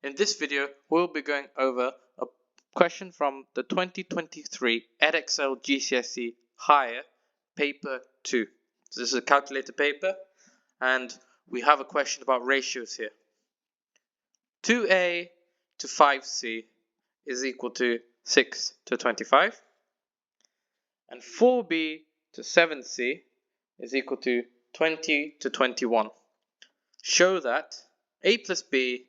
In this video, we'll be going over a question from the 2023 Edexcel GCSE Higher Paper 2. So this is a calculator paper, and we have a question about ratios here. 2a to 5c is equal to 6 to 25, and 4b to 7c is equal to 20 to 21. Show that a plus b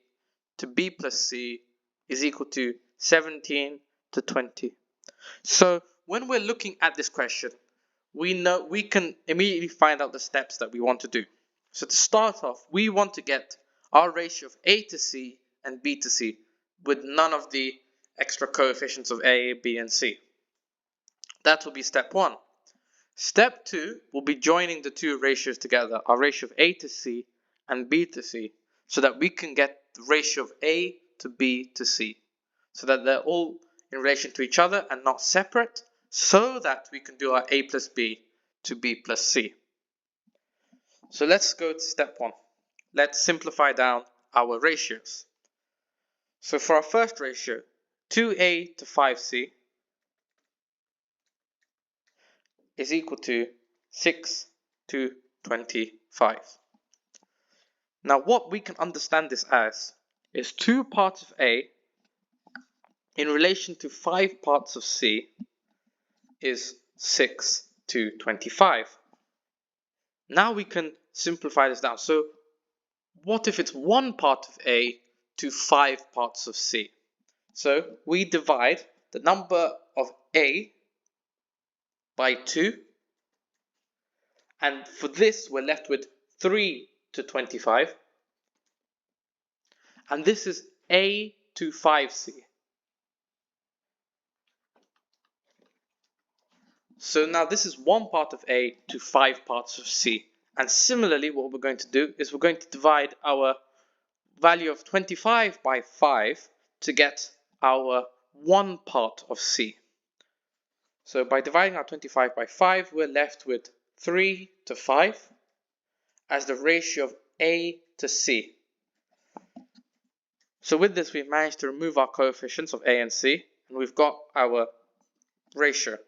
to b plus c is equal to 17 to 20. So when we're looking at this question, we know we can immediately find out the steps that we want to do. So to start off, we want to get our ratio of a to c and b to c with none of the extra coefficients of a, b, and c. That will be step 1. Step 2 will be joining the two ratios together, our ratio of a to c and b to c, so that we can get the ratio of a to b to c, so that they're all in relation to each other and not separate, so that we can do our a plus b to b plus c. So let's go to step 1. Let's simplify down our ratios. So for our first ratio, 2a to 5c is equal to 6 to 25. Now what we can understand this as is 2 parts of A in relation to 5 parts of C is 6 to 25. Now we can simplify this down. So what if it's 1 part of A to 5 parts of C? So we divide the number of A by 2, and for this we're left with 3 to 25, and this is A to 5c. So now this is 1 part of A to 5 parts of C, and similarly what we're going to do is we're going to divide our value of 25 by 5 to get our 1 part of C. So by dividing our 25 by 5, we're left with 3 to 5 as the ratio of A to C. So with this, we've managed to remove our coefficients of A and C, and we've got our ratio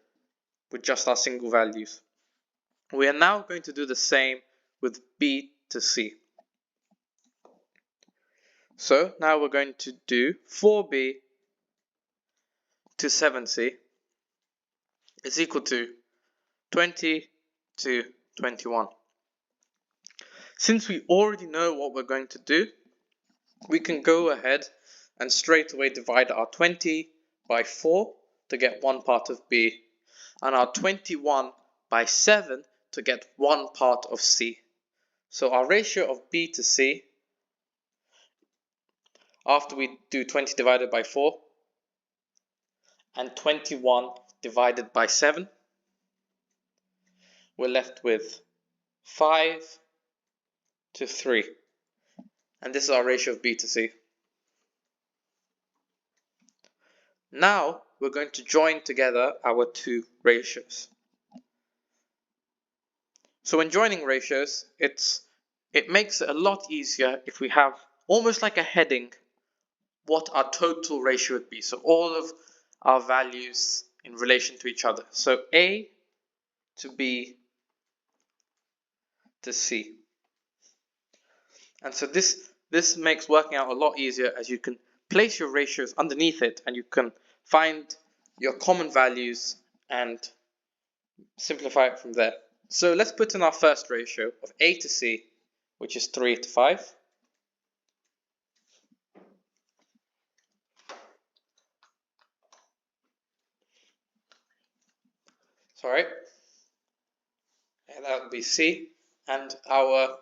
with just our single values. We are now going to do the same with B to C. So now we're going to do 4B to 7C is equal to 20 to 21. Since we already know what we're going to do, we can go ahead and straight away divide our 20 by 4 to get 1 part of B, and our 21 by 7 to get 1 part of C. So our ratio of B to C, after we do 20 divided by 4 and 21 divided by 7, we're left with 5 to 3. And this is our ratio of B to C. Now we're going to join together our two ratios. So when joining ratios, it makes it a lot easier if we have almost like a heading what our total ratio would be. So all of our values in relation to each other. So A to B to C. And so this makes working out a lot easier, as you can place your ratios underneath it and you can find your common values and simplify it from there. So let's put in our first ratio of A to C, which is 3 to 5. Sorry. And that would be C. And our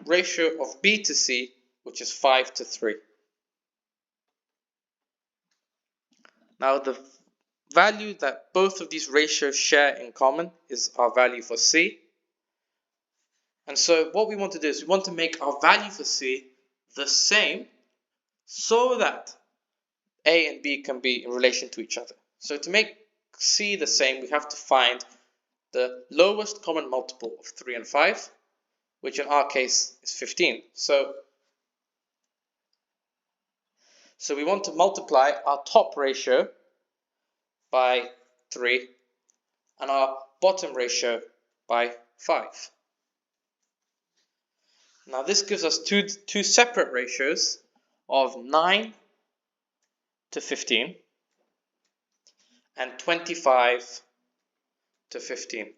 ratio of B to C, which is 5 to 3. Now the value that both of these ratios share in common is our value for C. And so what we want to do is we want to make our value for C the same so that A and B can be in relation to each other. So to make C the same, we have to find the lowest common multiple of 3 and 5, which in our case is 15. So So we want to multiply our top ratio by 3 and our bottom ratio by 5. Now this gives us two separate ratios of 9 to 15 and 25 to 15.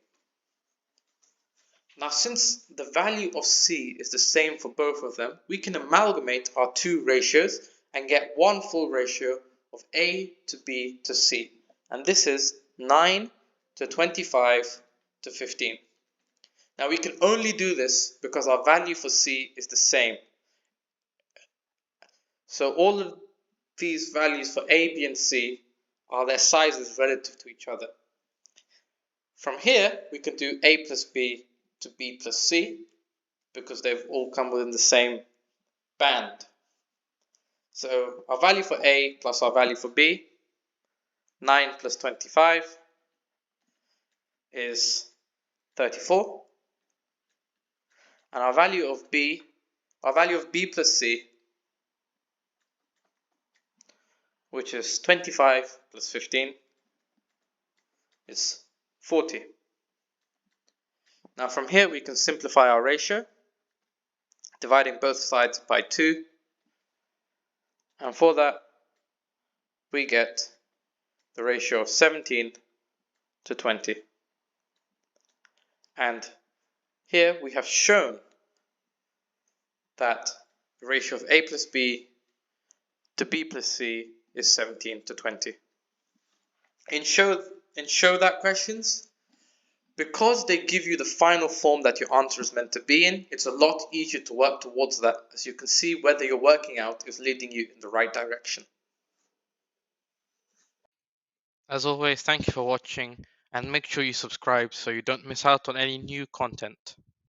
Now since the value of C is the same for both of them, we can amalgamate our two ratios and get one full ratio of A to B to C. And this is 9 to 25 to 15. Now we can only do this because our value for C is the same. So all of these values for A, B and C are their sizes relative to each other. From here we can do A plus B to B plus C because they've all come within the same band. So our value for A plus our value for B, 9 plus 25 is 34. And our value of B plus C, which is 25 plus 15, is 40. Now from here we can simplify our ratio, dividing both sides by 2. And for that, we get the ratio of 17 to 20. And here we have shown that the ratio of A plus B to B plus C is 17 to 20. In show that questions, because they give you the final form that your answer is meant to be in, it's a lot easier to work towards that, as you can see whether you're working out is leading you in the right direction. As always, thank you for watching and make sure you subscribe so you don't miss out on any new content.